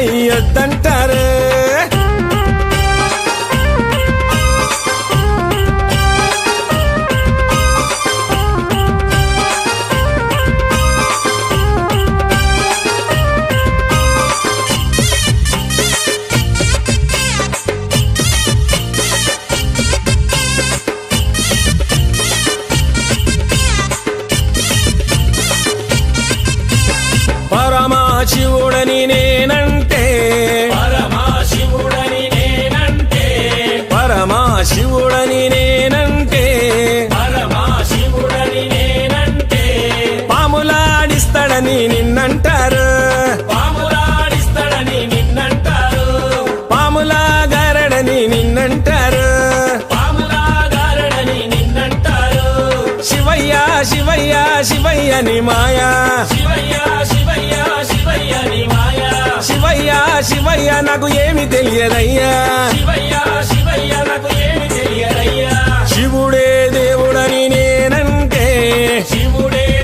చెయ్యొద్దంటారు. పరమశివుడని నేనంటే, పరమశివుడని నేనంటే, పరమశివుడని నేనంటే, పరమశివుడని నేనంటే, పాములాడిస్తాడని నిన్నంటారు. పాములాడిస్తాడని నిన్నంటారు. పాములాగారడని నిన్నంటారు. పాములాగారడని నిన్నంటారు. శివయ్య శివయ్య శివయ్య ని మాయా, శివయ్య శివయ్య శివయ్య ని మాయా, శివయ్య శివయ్య నాకు ఏమి తెలియదయ్యా. శివయ్య